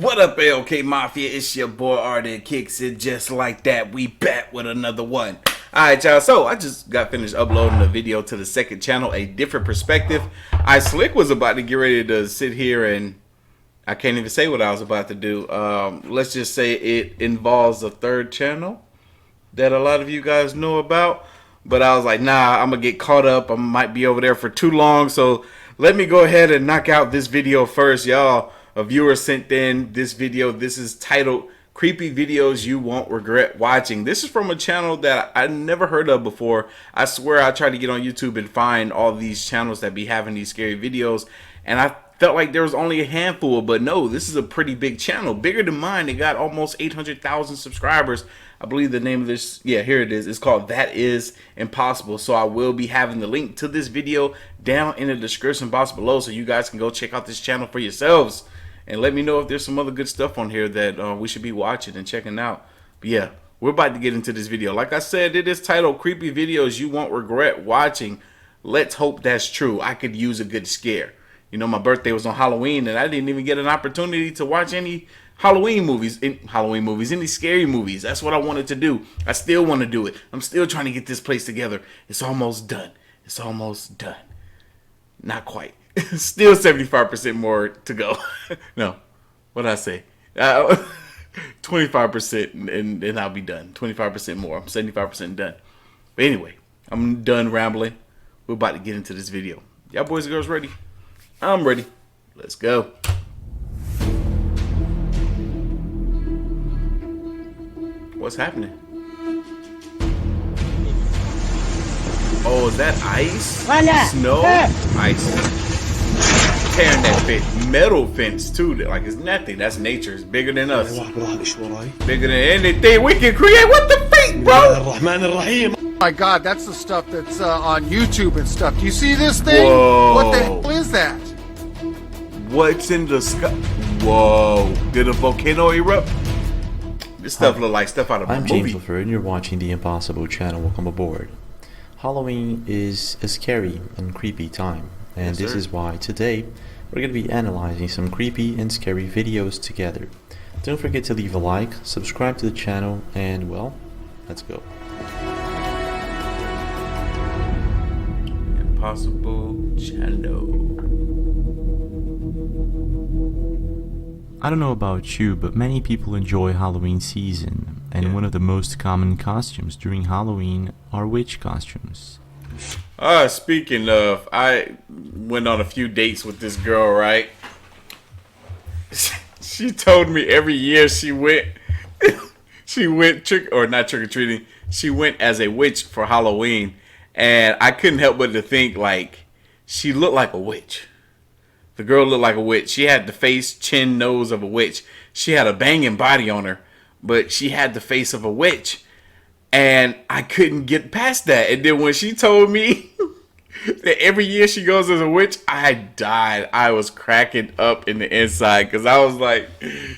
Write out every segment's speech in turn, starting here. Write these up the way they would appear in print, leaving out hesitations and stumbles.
What up, LK Mafia? It's your boy Artofkickz, and just like that, we back with another one. Alright, y'all, so I just got finished uploading a video to the second channel, A Different Perspective. Slick was about to get ready to sit here and I can't even say what I was about to do. Let's just say it involves a third channel that a lot of you guys know about. But I was like, nah, I'm going to get caught up. I might be over there for too long. So let me go ahead and knock out this video first, y'all. A viewer sent in this video. This is titled Creepy Videos You Won't Regret Watching. This is from a channel that I never heard of before. I swear I tried to get on YouTube and find all these channels that be having these scary videos. And I felt like there was only a handful, but no, this is a pretty big channel. Bigger than mine. It got almost 800,000 subscribers. I believe the name of this, yeah, here it is. It's called That Is Impossible. So I will be having the link to this video down in the description box below so you guys can go check out this channel for yourselves. And let me know if there's some other good stuff on here that we should be watching and checking out. But yeah, we're about to get into this video. Like I said, it is titled Creepy Videos You Won't Regret Watching. Let's hope that's true. I could use a good scare. You know, my birthday was on Halloween, and I didn't even get an opportunity to watch any Halloween movies, any scary movies. That's what I wanted to do. I still want to do it. I'm still trying to get this place together. It's almost done. It's almost done. Not quite. Still 75% more to go. No, what did I say? 25% and I'll be done. 25% more. I'm 75% done. But anyway, I'm done rambling. We're about to get into this video. Y'all boys and girls ready? I'm ready. Let's go. What's happening? Oh, is that ice? Snow? Ice. Tearing that metal fence too. Like it's nothing. That's nature. It's bigger than us. Bigger than anything we can create. What the freak, bro? Oh my God, that's the stuff that's on YouTube and stuff. Do you see this thing? Whoa. What the hell is that? What's in the sky? Whoa. Did a volcano erupt? This stuff look like stuff out of a movie. I'm James Leffer, and you're watching the Impossible channel. Welcome aboard. Halloween is a scary and creepy time, and this is why today we're going to be analyzing some creepy and scary videos together. Don't forget to leave a like, subscribe to the channel, and well, let's go. Impossible channel. I don't know about you, but many people enjoy Halloween season, and one of the most common costumes during Halloween are witch costumes. Speaking of, I went on a few dates with this girl, right? She told me every year she went not trick or treating. She went as a witch for Halloween, and I couldn't help but to think like she looked like a witch. The girl looked like a witch. She had the face, chin, nose of a witch. She had a banging body on her, but she had the face of a witch. And I couldn't get past that. And then when she told me that every year she goes as a witch, I died. I was cracking up in the inside because I was like,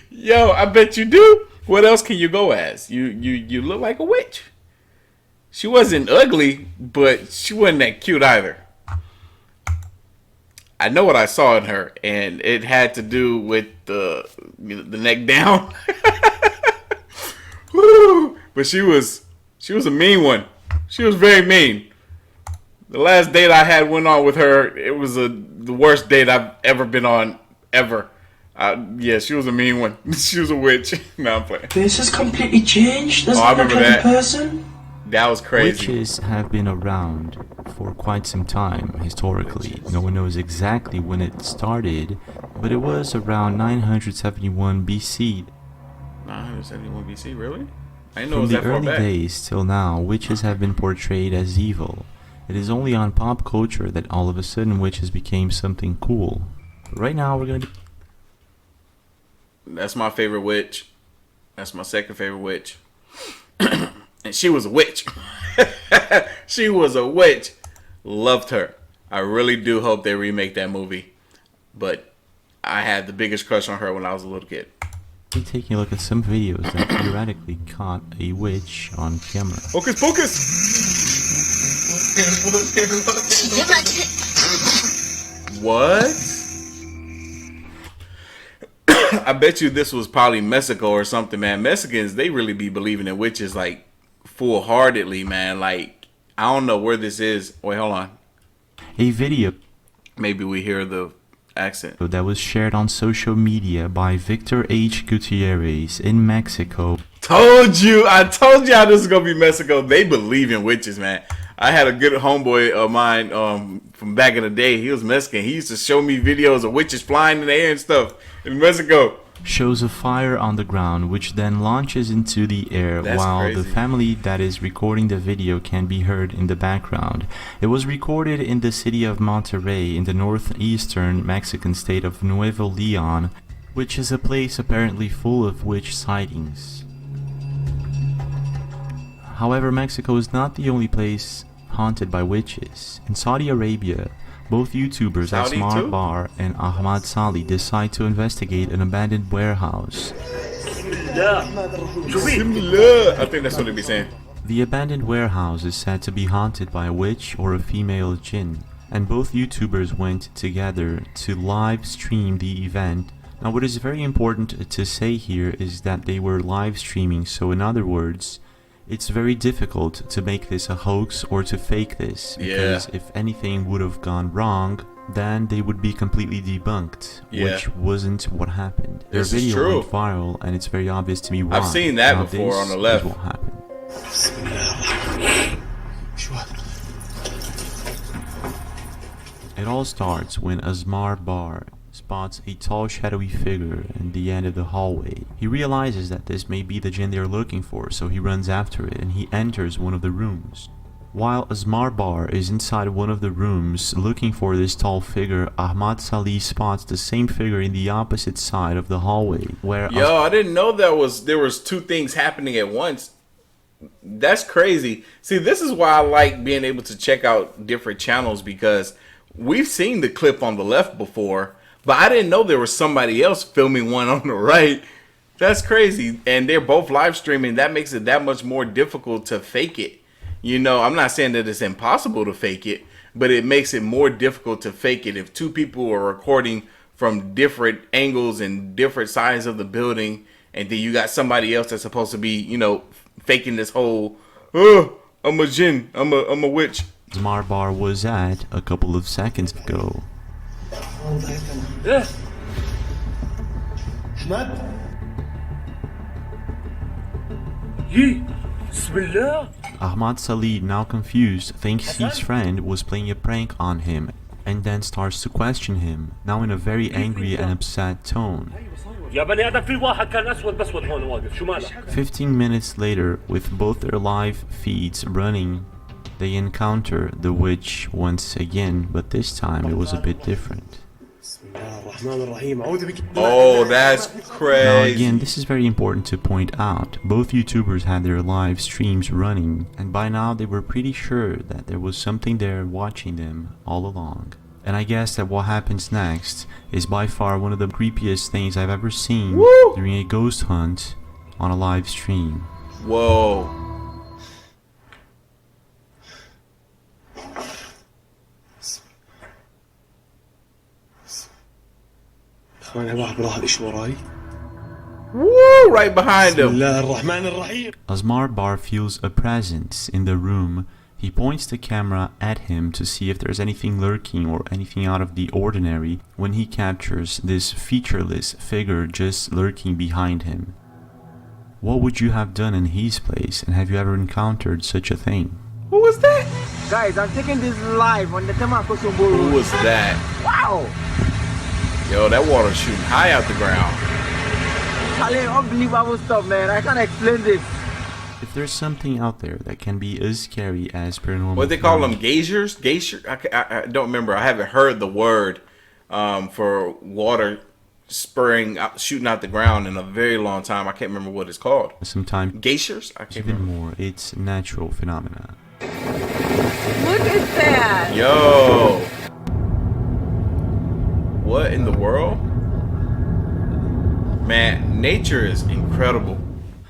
yo, I bet you do. What else can you go as? You look like a witch. She wasn't ugly, but she wasn't that cute either. I know what I saw in her, and it had to do with the neck down. Woo! But she was a mean one. She was very mean. The last date I had went on with her, it was the worst date I've ever been on, ever. Yeah, she was a mean one. She was a witch. No, I'm playing. This has completely changed. Doesn't I remember look like that. a person. That was crazy. Witches have been around for quite some time historically. No one knows exactly when it started, but it was around 971 BC. 971 BC, really? I didn't know it From was the that far early back. days till now, witches have been portrayed as evil. It is only on pop culture that all of a sudden witches became something cool. But right now we're gonna be... That's my favorite witch. That's my second favorite witch. And she was a witch. She was a witch. Loved her. I really do hope they remake that movie. But I had the biggest crush on her when I was a little kid. taking a look at some videos that theoretically caught a witch on camera. Focus, focus! What? I bet you this was probably Mexico or something, man. Mexicans, they really be believing in witches like full-heartedly, man. Like, I don't know where this is. Wait, hold on. A video Maybe we hear the accent. that was shared on social media by Victor H. Gutierrez in Mexico. I told y'all this is gonna be Mexico. They believe in witches, man. I had a good homeboy of mine from back in the day. He was Mexican. He used to show me videos of witches flying in the air and stuff in Mexico. Shows a fire on the ground which then launches into the air. That's while crazy. the family that is recording the video can be heard in the background. It was recorded in the city of Monterrey in the northeastern Mexican state of Nuevo Leon, which is a place apparently full of witch sightings. However, Mexico is not the only place haunted by witches. In Saudi Arabia, both YouTubers Saudi Asmar too? Bar and Ahmad Salih decide to investigate an abandoned warehouse. I think that's what they be saying. The abandoned warehouse is said to be haunted by a witch or a female jinn, and both YouTubers went together to live stream the event. Now, what is very important to say here is that they were live streaming, so in other words, it's very difficult to make this a hoax or to fake this, because if anything would have gone wrong, then they would be completely debunked, which wasn't what happened. Their This is video true. went viral, and it's very obvious to me why. I've seen that Now, before this on the left. is what happened. It all starts when Asmar Bar spots a tall shadowy figure in the end of the hallway. He realizes that this may be the jinn they're looking for, so he runs after it and he enters one of the rooms. While Asmar Bar is inside one of the rooms looking for this tall figure, Ahmad Salih spots the same figure in the opposite side of the hallway, where Yo, I didn't know there was two things happening at once. That's crazy. See, this is why I like being able to check out different channels, because we've seen the clip on the left before, but I didn't know there was somebody else filming one on the right. That's crazy. And they're both live streaming. That makes it that much more difficult to fake it. You know, I'm not saying that it's impossible to fake it, but it makes it more difficult to fake it. If two people are recording from different angles and different sides of the building, and then you got somebody else that's supposed to be, you know, faking this whole, oh, I'm a jinn, I'm a witch. Asmar Bar was at a couple of seconds ago. Ahmad Salih, now confused, thinks his friend was playing a prank on him and then starts to question him, now in a very angry and upset tone. 15 minutes later, with both their live feeds running, they encounter the witch once again, but this time it was a bit different. Oh, that's crazy. Now again, this is very important to point out. Both YouTubers had their live streams running, and by now they were pretty sure that there was something there watching them all along. And I guess that what happens next is by far one of the creepiest things I've ever seen during a ghost hunt on a live stream. Whoa. Woo! Right behind him. Asmar Bar feels a presence in the room. He points the camera at him to see if there's anything lurking or anything out of the ordinary when he captures this featureless figure just lurking behind him. What would you have done in his place, and have you ever encountered such a thing? Who was that? Guys, I'm taking this live on the Temako Who Sumburu. was that? Wow! Yo, that water's shooting high out the ground. Charlie, unbelievable stuff, man. I can't explain this. If there's something out there that can be as scary as paranormal, What they call them, geysers? Geysers? I don't remember. I haven't heard the word for water spurring out, shooting out the ground in a very long time. I can't remember what it's called. sometimes Geysers? I can't even remember. more, it's natural phenomena. Look at that. Yo. What in the world? Man, nature is incredible.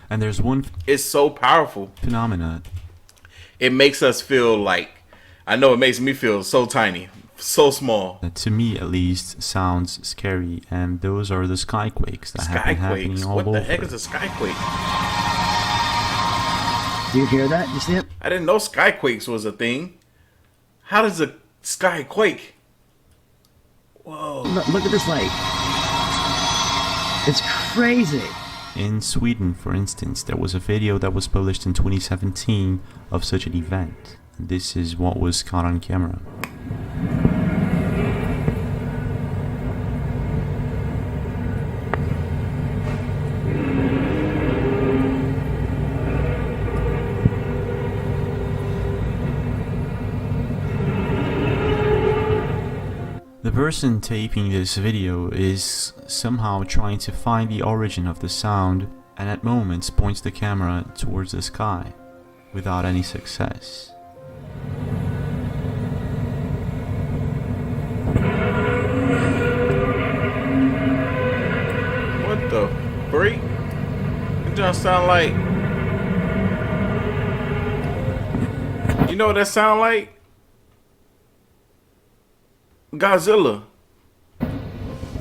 And there's one It's so powerful. phenomena It makes us feel like, I know it makes me feel so tiny, So small. That to me at least sounds scary, and those are the skyquakes that have been happening all over. What the heck is a skyquake? Do you hear that? You see it? I didn't know skyquakes was a thing. How does a sky quake? Whoa. Look at this light. It's crazy. In Sweden, for instance, there was a video that was published in 2017 of such an event. This is what was caught on camera. The person taping this video is somehow trying to find the origin of the sound, and at moments points the camera towards the sky, without any success. What the freak? It just sound like... You know what that sound like? Godzilla.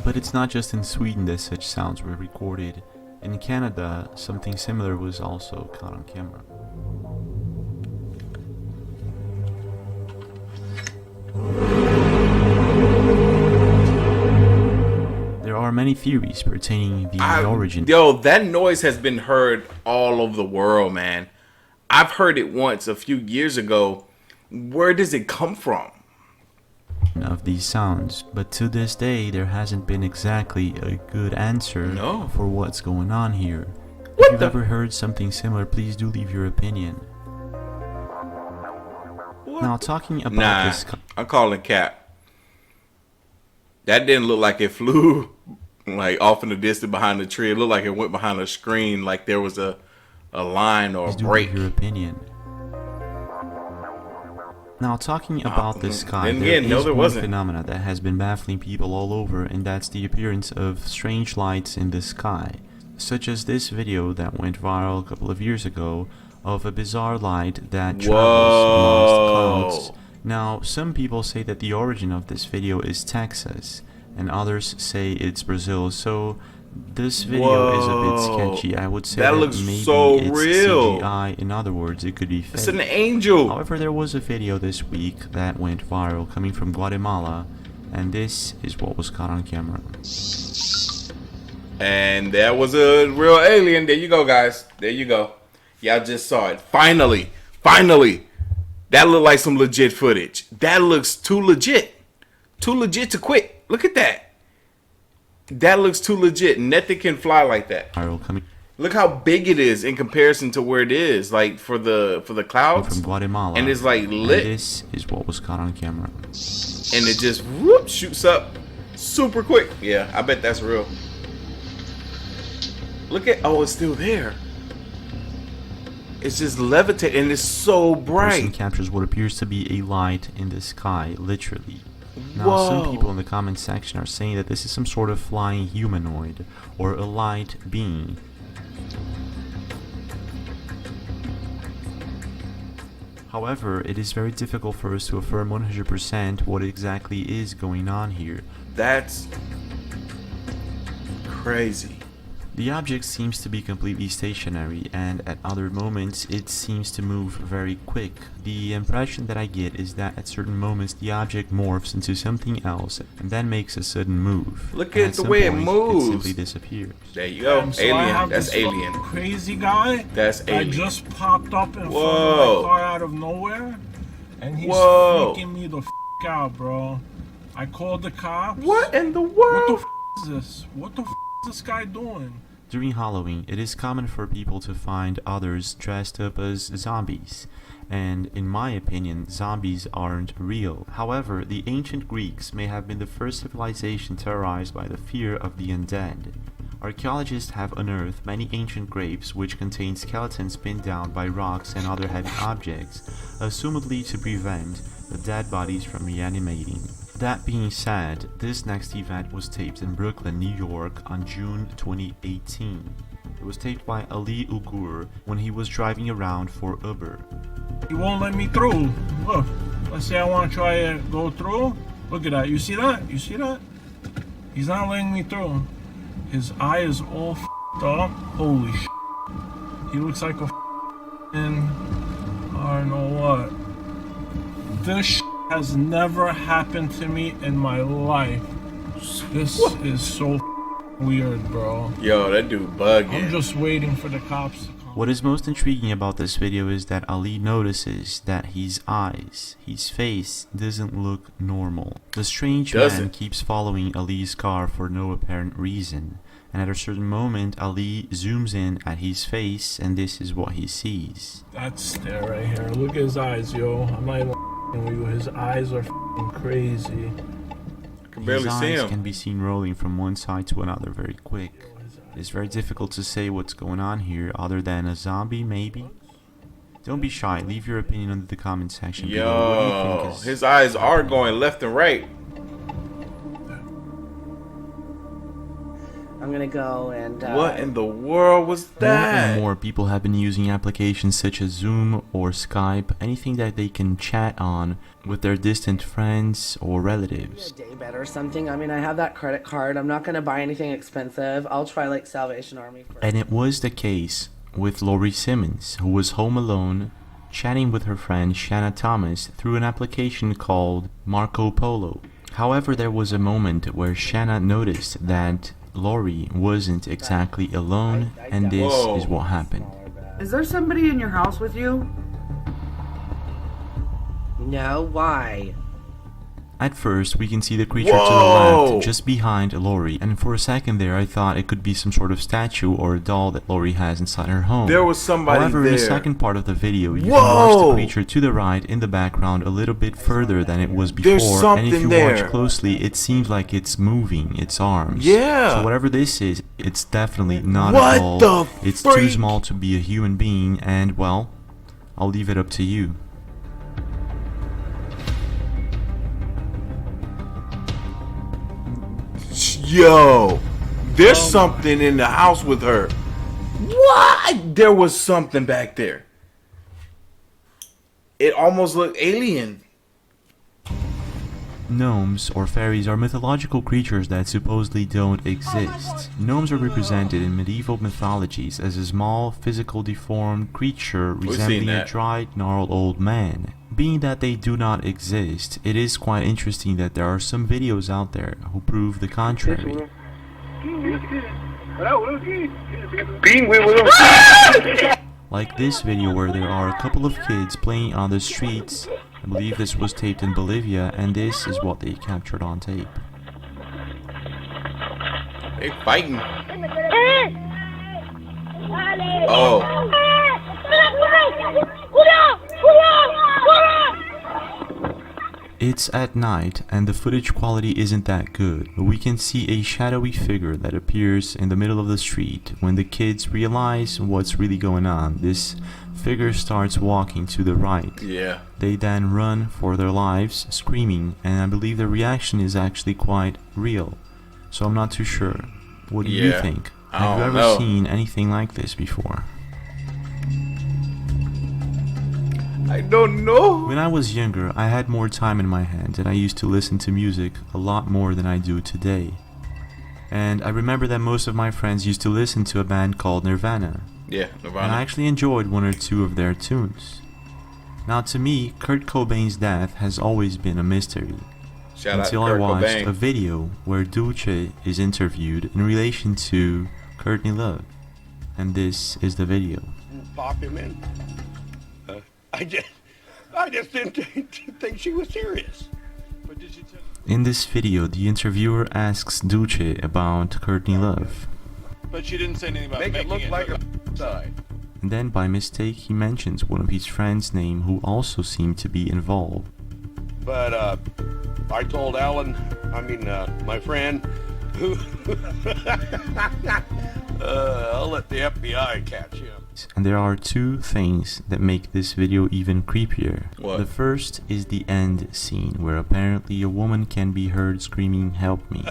But it's not just in Sweden that such sounds were recorded. In Canada, something similar was also caught on camera. There are many theories pertaining the origin. Yo, that noise has been heard all over the world, man. I've heard it once a few years ago. Where does it come from? Of these sounds, but to this day there hasn't been exactly a good answer for what's going on here. If you've ever heard something similar, please do leave your opinion. Now talking about this, I'm calling cap. That didn't look like it flew like off in the distance behind the tree. It looked like it went behind a screen, like there was a line or a break. Leave your opinion. Now, talking about the sky, there is one phenomena that has been baffling people all over, and that's the appearance of strange lights in the sky, such as this video that went viral a couple of years ago of a bizarre light that travels amongst clouds. Now, some people say that the origin of this video is Texas, and others say it's Brazil, so this video is a bit sketchy. I would say that looks maybe so it's real. CGI. In other words, it could be fake. It's an angel. However, there was a video this week that went viral coming from Guatemala, and this is what was caught on camera. And that was a real alien. There you go, guys. There you go. Y'all just saw it. Finally. Finally. That looked like some legit footage. That looks too legit. Too legit to quit. Look at that. That looks too legit. Nothing can fly like that. Look how big it is in comparison to where it is, like for the clouds. From Guatemala, and it's like lit. And this is what was caught on camera. And it just whoop shoots up super quick. Yeah, I bet that's real. Look at it's still there. It's just levitating, and it's so bright. Person captures what appears to be a light in the sky, literally. Now, some people in the comment section are saying that this is some sort of flying humanoid or a light being. However, it is very difficult for us to affirm 100% what exactly is going on here. That's crazy. The object seems to be completely stationary, and at other moments it seems to move very quick. The impression that I get is that at certain moments the object morphs into something else and then makes a sudden move. Look at the way it moves. It simply disappears. There you go. So alien. That's alien. Crazy guy. That's alien. I just popped up in front of my car out of nowhere, and he's freaking me the f out, bro. I called the cops. What in the world? What the f is this? What the f is this guy doing? During Halloween, it is common for people to find others dressed up as zombies, and in my opinion, zombies aren't real. However, the ancient Greeks may have been the first civilization terrorized by the fear of the undead. Archaeologists have unearthed many ancient graves which contain skeletons pinned down by rocks and other heavy objects, assumedly to prevent the dead bodies from reanimating. That being said, this next event was taped in Brooklyn, New York on June 2018. It was taped by Ali Ugur when he was driving around for Uber. He won't let me through. Look, let's say I want to try to go through. Look at that. You see that? You see that? He's not letting me through. His eye is all f***ed up. Holy shit. He looks like a f***ing... I don't know what. This shit has never happened to me in my life. This is so weird, bro. Yo, that dude bugging. I'm just waiting for the cops to come. What is most intriguing about this video is that Ali notices that his eyes, his face, doesn't look normal. The strange man keeps following Ali's car for no apparent reason, and at a certain moment Ali zooms in at his face and this is what he sees. That's there right here. Look at his eyes, yo. I'm not even with you. His eyes are f***ing crazy. I can barely see him. His eyes can be seen rolling from one side to another very quick. It's very difficult to say what's going on here other than a zombie maybe. Don't be shy, leave your opinion under the comment section below. What do you think his eyes are going left and right. I'm gonna go and what in the world was that? More and more people have been using applications such as Zoom or Skype, anything that they can chat on with their distant friends or relatives. a day bed or something. I mean, I have that credit card. I'm not gonna buy anything expensive. I'll try like Salvation Army first. And it was the case with Lori Simmons, who was home alone, chatting with her friend Shanna Thomas through an application called Marco Polo. However, there was a moment where Shanna noticed that Lori wasn't exactly alone, and this is what happened. Is there somebody in your house with you? No, why? At first, we can see the creature to the left, just behind Lori, and for a second there I thought it could be some sort of statue or a doll that Lori has inside her home. There was somebody However, there. in the second part of the video, you can watch the creature to the right in the background a little bit further than it was before, and if you watch closely, it seems like it's moving its arms. Yeah. So whatever this is, it's definitely not a doll. It's too small to be a human being, and well, I'll leave it up to you. Yo, there's something in the house with her. What? There was something back there. It almost looked alien. Gnomes or fairies are mythological creatures that supposedly don't exist. Gnomes are represented in medieval mythologies as a small, physical, deformed creature resembling a dried, gnarled old man. Being that they do not exist, it is quite interesting that there are some videos out there who prove the contrary. Like this video where there are a couple of kids playing on the streets. I believe this was taped in Bolivia, and this is what they captured on tape. They fighting. Oh. It's at night, and the footage quality isn't that good, but we can see a shadowy figure that appears in the middle of the street. When the kids realize what's really going on, this figure starts walking to the right. Yeah. They then run for their lives, screaming, and I believe the reaction is actually quite real. So I'm not too sure. What do you think? Have you ever seen anything like this before? I don't know. When I was younger, I had more time in my hands and I used to listen to music a lot more than I do today. And I remember that most of my friends used to listen to a band called Nirvana. Yeah, Nirvana. And I actually enjoyed one or two of their tunes. Now to me, Kurt Cobain's death has always been a mystery. Until I watched a video where Dulce is interviewed in relation to Courtney Love. And this is the video. Pop him in. I just didn't think she was serious. But did you tell In this video, the interviewer asks Dulce about Courtney Love. But she didn't say anything about making it look like a side. And then by mistake, he mentions one of his friends' name who also seemed to be involved. But I told Alan, my friend, who I'll let the FBI catch him. And there are two things that make this video even creepier. What? The first is the end scene, where apparently a woman can be heard screaming, "Help me."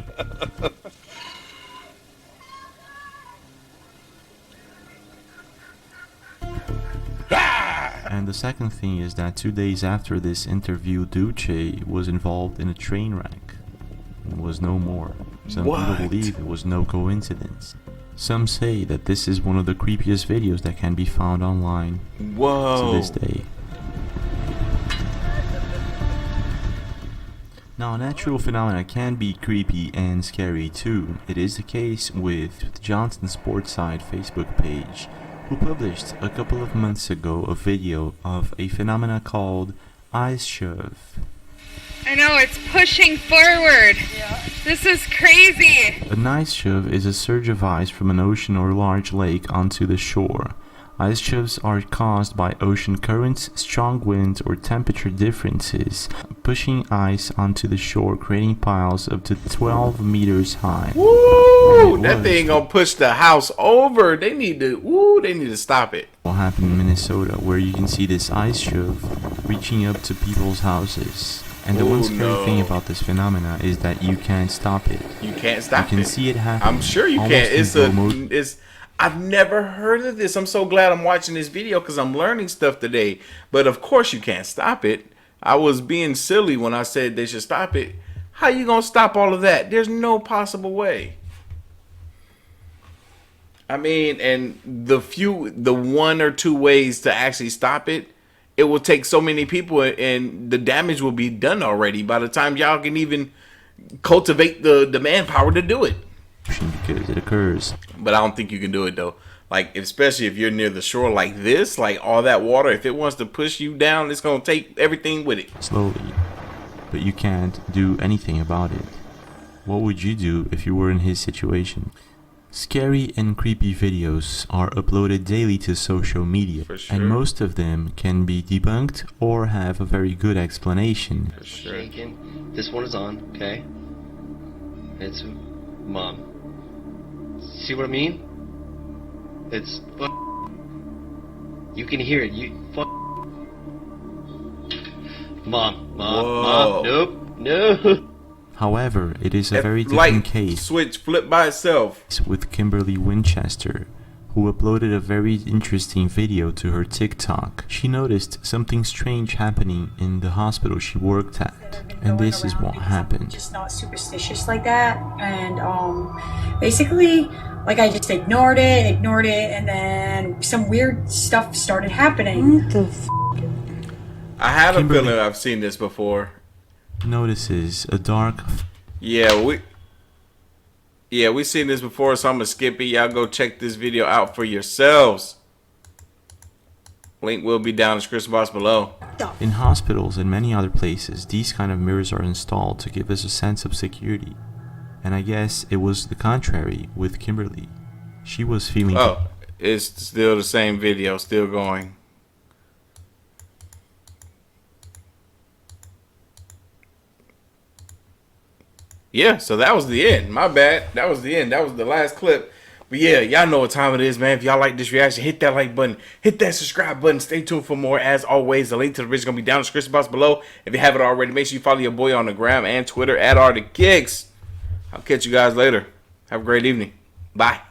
And the second thing is that 2 days after this interview, Duce was involved in a train wreck and was no more. Some people believe it was no coincidence. Some say that this is one of the creepiest videos that can be found online to this day. Now, natural phenomena can be creepy and scary too. It is the case with the Johnson Sportside Facebook page, who published a couple of months ago a video of a phenomena called ice shove. I know, it's pushing forward. Yeah. This is crazy. An ice shove is a surge of ice from an ocean or large lake onto the shore. Ice shoves are caused by ocean currents, strong winds, or temperature differences, pushing ice onto the shore, creating piles up to 12 meters high. Woo! That thing gonna push the house over. They need to stop it. What happened in Minnesota, where you can see this ice shove reaching up to people's houses. And the one scary thing about this phenomena is that you can't stop it. You can't stop it. You can see it happen. I'm sure you can. I've never heard of this. I'm so glad I'm watching this video because I'm learning stuff today. But of course you can't stop it. I was being silly when I said they should stop it. How you gonna stop all of that? There's no possible way. I mean, and the one or two ways to actually stop it, it will take so many people and the damage will be done already by the time y'all can even cultivate the manpower to do it. Because it occurs. But I don't think you can do it though. Like, especially if you're near the shore like this, like all that water, if it wants to push you down, it's gonna take everything with it. Slowly. But you can't do anything about it. What would you do if you were in his situation? Scary and creepy videos are uploaded daily to social media, For sure. and most of them can be debunked or have a very good explanation. For sure. Shaking. This one is on, okay? It's Mom. See what I mean? It's you can hear it. Mom, nope, no. However, it is a very different case. Switch flip by itself. With Kimberly Winchester, who uploaded a very interesting video to her TikTok. She noticed something strange happening in the hospital she worked at, and this is what happened. Just not superstitious like that, and basically, like, I just ignored it, and then some weird stuff started happening. What the f***? I had a feeling I've seen this before. Notices a dark. Yeah, we seen this before, so I'm gonna skip it. Y'all go check this video out for yourselves. Link will be down in the description box below. In hospitals and many other places, these kind of mirrors are installed to give us a sense of security. And I guess it was the contrary with Kimberly. She was feeling... Oh, it's still the same video, still going. Yeah, so that was the end. My bad. That was the end. That was the last clip. But yeah, y'all know what time it is, man. If y'all like this reaction, hit that like button. Hit that subscribe button. Stay tuned for more. As always, the link to the video is going to be down in the description box below. If you haven't already, make sure you follow your boy on the gram and Twitter at Artofkickz. I'll catch you guys later. Have a great evening. Bye.